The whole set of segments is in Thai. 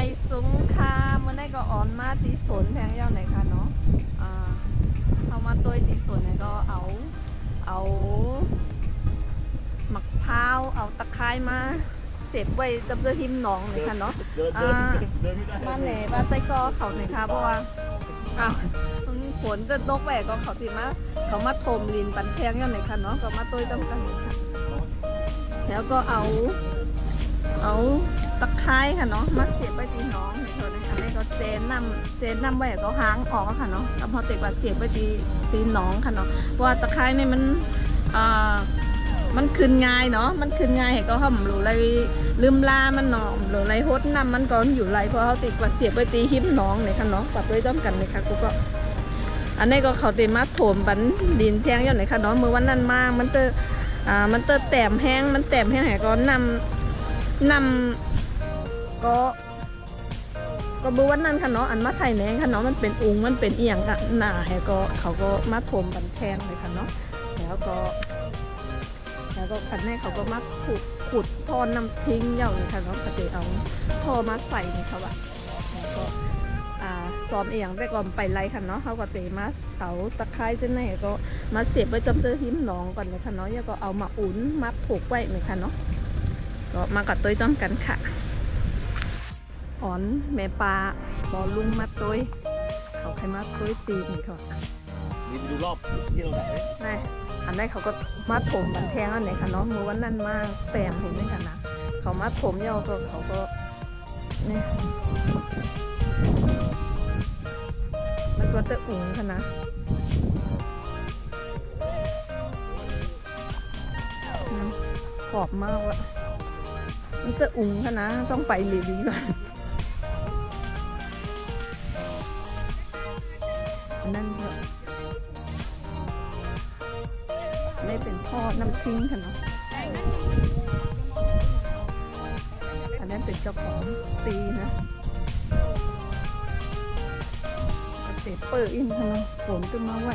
ไม่ซุ้งค่ะเมื่อได้ก็อ่อนมาตีสนแทงยาวไหนค่ะเนาะเอามาตัวตีสนไหนก็เอามะพร้าวเอาตะไคร้มาเสียบไว้จำเจอหิมหนองเลยค่ะเนาะมาไหนมาใส่ก็เขาไหนคะเพราะว่าฝนจะตกแหวกก็เขาที่มาเขามาถมลินปันแทงยาวไหนค่ะเนาะก็มาตัวจำกันเลยค่ะแล้วก็เอาตะไคร้ค่ะเนาะมาเสียบไว้ตีน้องในส่วนนี้อันนี้ก็เจนนำไว้ก็หางออกค่ะเนาะแล้วพอเตะว่าเสียบไว้ตีน้องค่ะเนาะเพราะว่าตะไคร้เนี่ยมันขึ้นง่ายเนาะมันขึ้นง่ายก็ห้ามหรือไรลืมลามันหนอมหรือไรฮดน้ำมันก็อยู่ไรเพราะเขาติดว่าเสียบไว้ตีหิ้มน้องเนี่ยค่ะเนาะปัดไว้ต้อมกันเลยค่ะกูก็อันนี้ก็เขาเตะมาโถมบันดินแทงอย่างไหนค่ะเนาะเมื่อวันนั้นมามันเตอแต้มแห้งมันแต้มแห้งไหนก็นำก็บูวันนั้นค่ะเนาะอันมาไทยแหนงค่ะเนาะมันเป็นองค์มันเป็นเอียงกันหนาแหก็เขาก็มาถมบันแทงเลยค่ะเนาะแล้วก็คันแม่เขาก็มาขุดท่อน้ำทิ้งเยาเลยค่ะเนาะปกติเอาท่อมาใส่ในเขาอะแล้วก็ซ้อมเอียงไปก่อนไปไล่ค่ะเนาะเขาก็เตะมาเอาตะไคร้เจ้าไหนก็มาเสียบไว้จำเสื้อหิ้มหนองก่อนเลยค่ะเนาะแล้วก็เอามาอุ่นมาผูกไว้เลยค่ะเนาะก็มากับตัวจ้อมกันค่ะอ่อนแม่ปลาบอลุงมาตัวเขาใครมาตัวตีนี่เขานี่ดูรอบที่เราได้อันนี้เขาก็มาถมบันแทงอันไหนค่ะเนาะมือวันนั้นมาแปมเห็นไหมคะนะเขามาถมเยาก็เขาก็เนี่ยมันก็จะอุ่งค่ะนะขอบมากว่ะมันจะอุ่งค่ะนะต้องไปหลีดีก่อนนั่นก็ไม่เป็นท่อน้ำทิ้งค่ะเนาะอันนั้นเป็นเจ้าของตีนะเตะเปิดอินค่ะเนาะผมจะมาไหว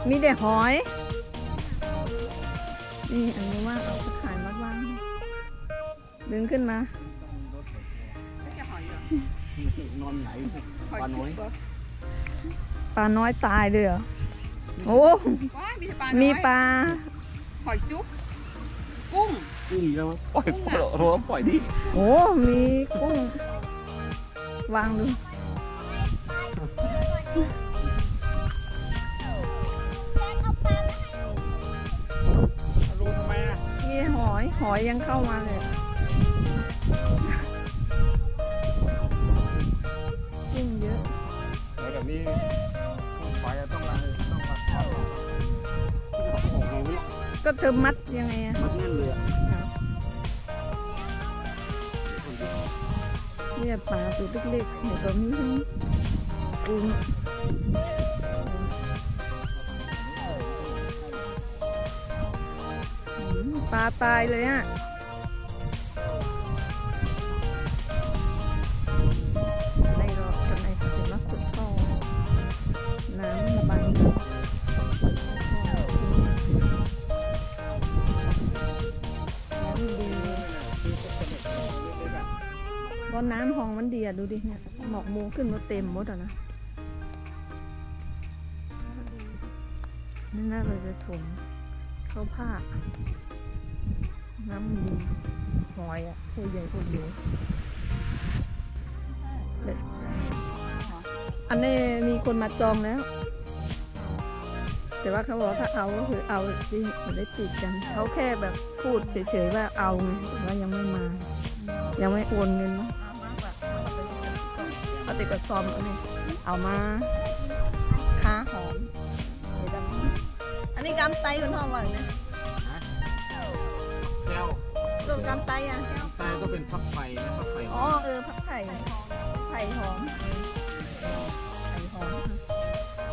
มีแต่หอยนี่อันนี้ว่าเอาไปขายว่างๆดึงขึ้นมานอนไหนปลาน้อยตายเลยเหรอโอ้มีปลาหอยจุ๊บกุ้งแล้วปล่อยปล่อยดิโอ้มีกุ้งวางดูนี่หอยยังเข้ามาเลยยิ่งเยอะแล้วแบบนี้ไฟต้องมาก็เธอมัดยังไงมัดแน่นเลยเนี่ยปลาตัวเล็กๆเห็นตัวนี้ทั้งกุ้งปลาตายเลยอ่ะในรถกันในถึงมาขุดท่อน้ำระบายก็น้ำห้องมันดีอ่ะดูดิเนี่ยหมอกมูขึ้นมาเต็มหมดอ่ะนะนี่น่าเลยจะถมเข้าผ้าน้ำดีหอยอ่ะตัวใหญ่ตัวเดียวอันนี้มีคนมาจองแล้วแต่ว่าเขาบอกถ้าเอาก็คือเอาที่ได้ติดกันเขาแค่แบบพูดเฉยๆว่าเอาไงแต่ว่ายังไม่มายังไม่โอนเงินเนาะเอาติดกับซอมอันนี้เอามาค้าหอมอันนี้กำไตคุณพ่อว่าไหมแก้วตัวกำไตอ่ะไตก็เป็นพักไฟนะพักไฟอ๋อพักไผ่หอม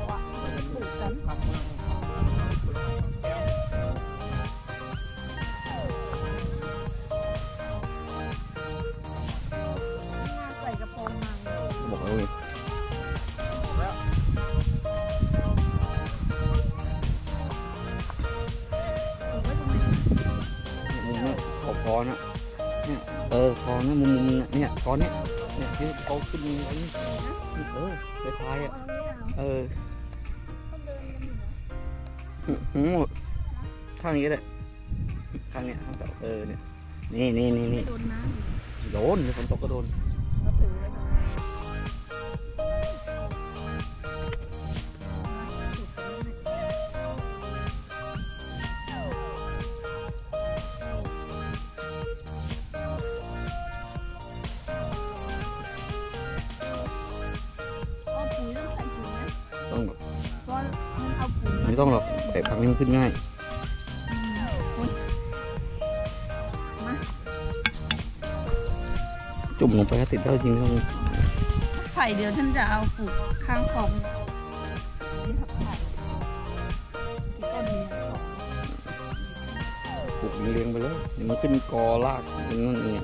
ว่าปลูกกันใส่กระโปรงมาบอกเลยผมก็ คอนะเนี่ยคอนะมุมเนี่ยคอเนี่ยที่เขาขึ้นไว้ไปพายอ่ะข้างนี้เลยข้างเนี้ยข้างเก่าเนี่ยนี่โดนฝนตกก็โดนไม่ต้องหรอกแต่พักนี้มันขึ้นง่ายจุ่มลงไปก็ติดได้จริงต้องไผ่เดียวฉันจะเอาปลูกข้างคลองนี่ผักไผ่ที่ต้นนี้ปลูกเลี้ยงไปเลยเดี๋ยวมันขึ้นกอรากมันนั่นเนี่ย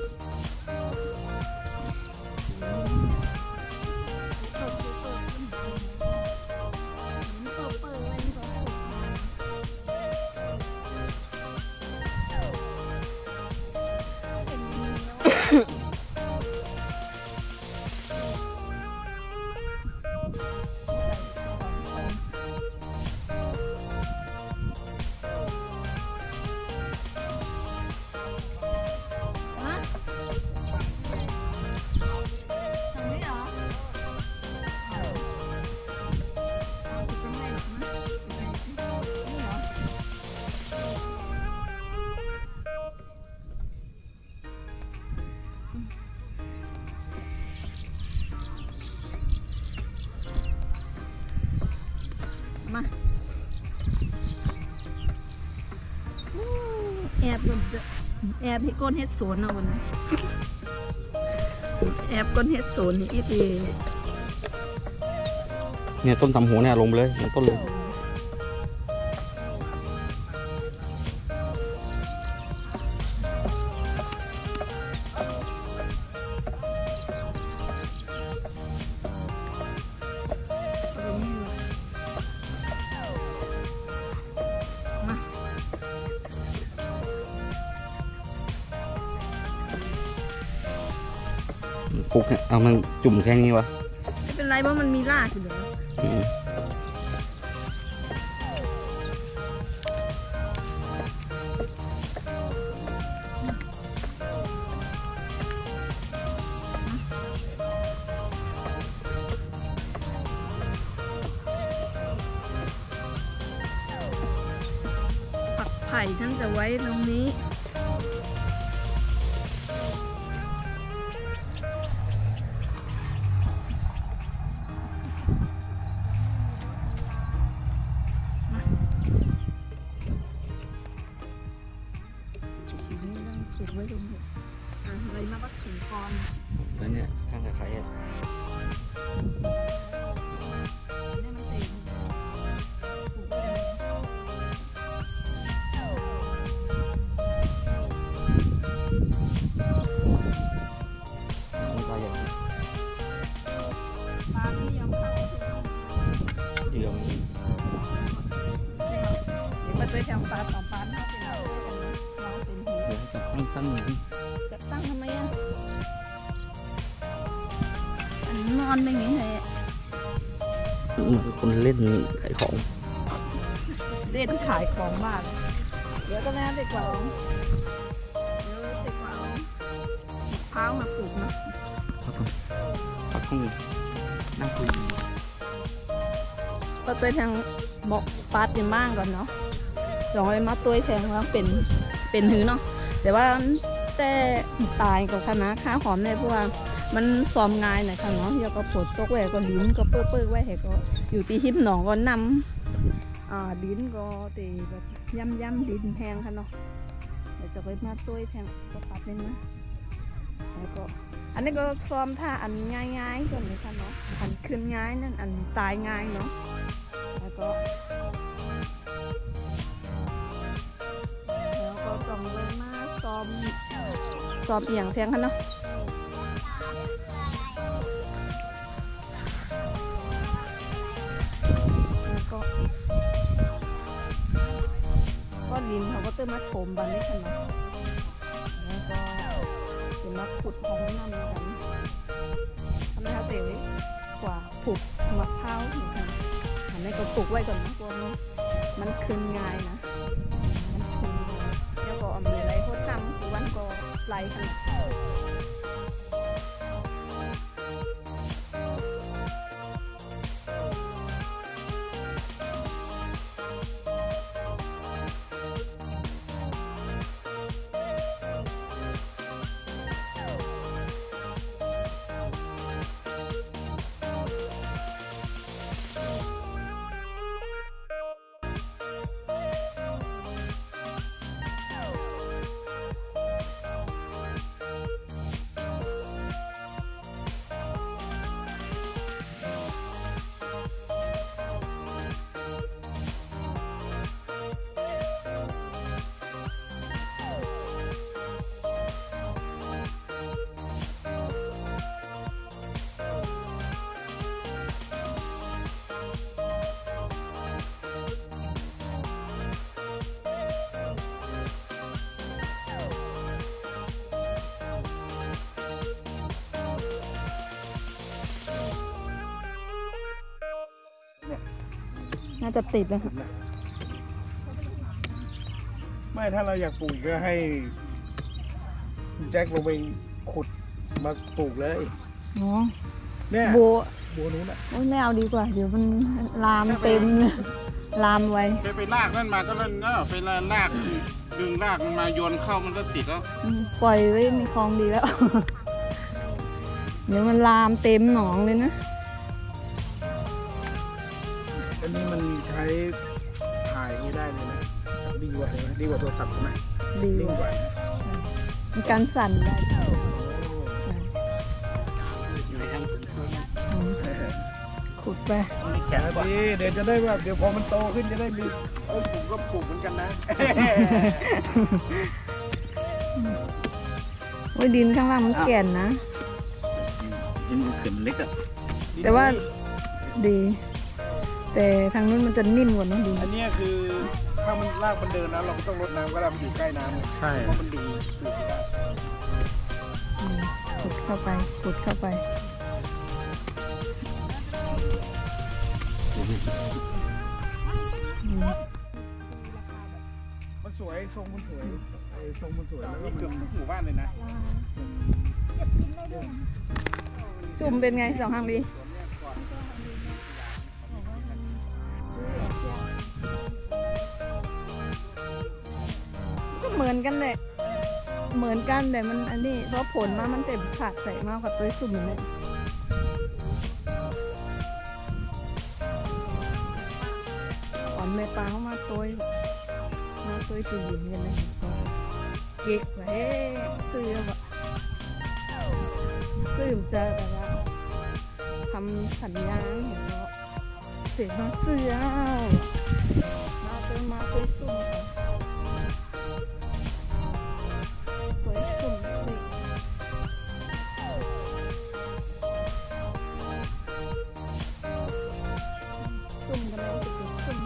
มาแอบให้ก้นเฮ็ดสวนเอาวันนี้แอบก้นเฮ็ดสวนนี่อีทีเนี่ยต้นตำหัวเนี่ยลงไปเลยมันต้นเลยปลูกเนี่ยเอามันจุ่มแค่นี้วะไม่เป็นไรเพราะมันมีรากอยู่แล้วผักไผ่ท่านจะไว้ตรงนี้ปลูกไว้ตรงนี้อะไรมาก็ถึงกรแล้วเนี่ยข้างตะไคร้เนี่ยมันเต็มปลูกไว้ปลาใหญ่ปลาไม่ยอมเข้าเดี๋ยวมาตัวแถวปลาสองปลาหน้าเป็นเราเป็นหีจะตั้งจะตั้งทำไมอ่ะนอนเป็นอย่างไรเหมือนคนเล่นขายของเล่นขายของบ้านเดี๋ยวก็แม่ไปกว่าเดี๋ยวไปกว่าเท้ามาปลูกนะพักห้องนั่งคุยก็ตัวทางบอกปลาเป็นบ้างก่อนเนาะลองไปมาตัวแทงแล้วเป็นหือเนาะแต่ว่าแต่ตายกับคณะข้าวหอมเนี่ยเพราะว่ามันซ้อมง่ายหน่อยค่ะเนาะแล้วก็ปวดตกแหวก็ลิ้นก็เปื้อไว้ให้ก็อยู่ที่หิมหนองก็นำลิ้นก็ตีแบบย่ำลิ้นแพงค่ะเนาะเดี๋ยวจะไปมาตัวแทงก็ปัดเล่นนะแล้วก็อันนี้ก็ซ้อมท่าอันง่ายๆก่อนเลยค่ะเนาะอันขึ้นง่ายนั่นอันตายง่ายเนาะแล้วก็ส่งเลยมาซ้อมอย่างแทงค่ะเนาะแล้วก็ลิ้นเขาก็เติมมาโถมบันได้ค่ะเนาะ ก็จะมาขุดห้องน้ำกันทำไมคะเต๋กว่าปลูกมะพร้าวเหมือนกันอันนี้ก็ปลูกไว้ก่อนนะตัวมันขึ้นง่ายนะมันขึ้นง่ายแล้วก็เอามือไรโคตรจำคือวันก็ไหลกันน่าจะติดเลยค่ะ ไม่ถ้าเราอยากปลูกก็ให้แจ็คลงไปขุดมาปลูกเลย อ๋อ เนี่ย โบ บัวนู้นอ่ะ ไม่เอาดีกว่า เดี๋ยวมันลามเต็มลามไว้ ไปลากนั่นมาก็นั่นก็ไปลากดึงลากมันมาโยนเข้ามันก็ติดแล้ว ปล่อยไว้มีคลองดีแล้ว เดี๋ยวมันลามเต็มหนองเลยนะ อันนี้มันใช้ถ่ายไม่ได้เลยนะดีกว่าเลยนะดีกว่าโทรศัพท์ใช่ไหม ดี ดีกว่า มีการสั่นได้ อยู่ในทางถึงช่วย ขุดไป มีแขนไว้ก่อน ดีเดี๋ยวจะได้แบบเดี๋ยวพอมันโตขึ้นจะได้มีปลูกก็ปลูกเหมือนกันนะ โอ้ยดินข้างล่างมันแก่นนะ ดินเขื่อนเล็กอ่ะ แต่ว่าดี แต่ทางนู้นมันจะนิ่มกว่านะดิน อันนี้คือถ้ามันรากมันเดินแล้วเราก็ต้องรดน้ำก็ได้มันอยู่ใกล้น้ำ ใช่ เพราะมันดีปลูกได้ ขุดเข้าไปขุดเข้าไป มันสวยทรงมันสวยไอ้ทรงมันสวยแล้วก็ มี มัน เกือบทุกหมู่บ้านเลยนะ ซุ่มเป็นไงสองทางดีก็เหมือนกันแหละเหมือนกันแต่มันอันนี้เพราะผลมามันเต็มผักใส่มากกว่าตัวซุ่มเลยอ่อนเมปลาเข้ามาตัวตัวหญิงกันเลยเก๊กไว้ซื้อแบบซื้อจะแบบว่าทำสัญญาเห็นเนาะเสียมาเสือมาตัวซุ่มค่ะตัวซุ่มสิซุ่มกันแล้วจะเป็นซุ่ม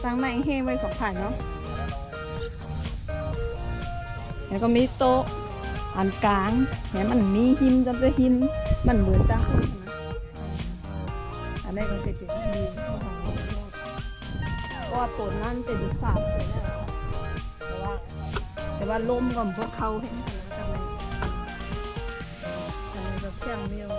สร้างไม้แห้งไว้สองผ่านเนาะแล้วก็มีโต๊ะอันกลางเนี่ยมันมีหินจะหินมันเหมือนตาคนนะอันนี้ก็จะเป็นดีก็ผลนั่นเป็นสาบเลยนะแต่ว่าลมกับพวกเขาเห็นกันแล้วทำไมแบบแข็งเดียว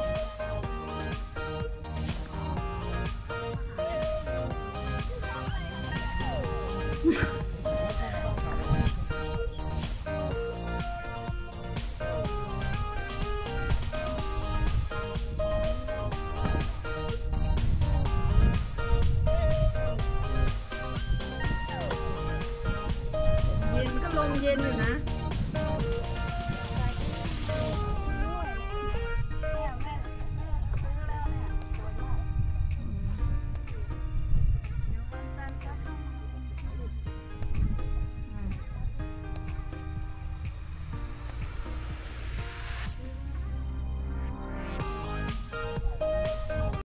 เย็นก็ลมเย็นอยู่นะ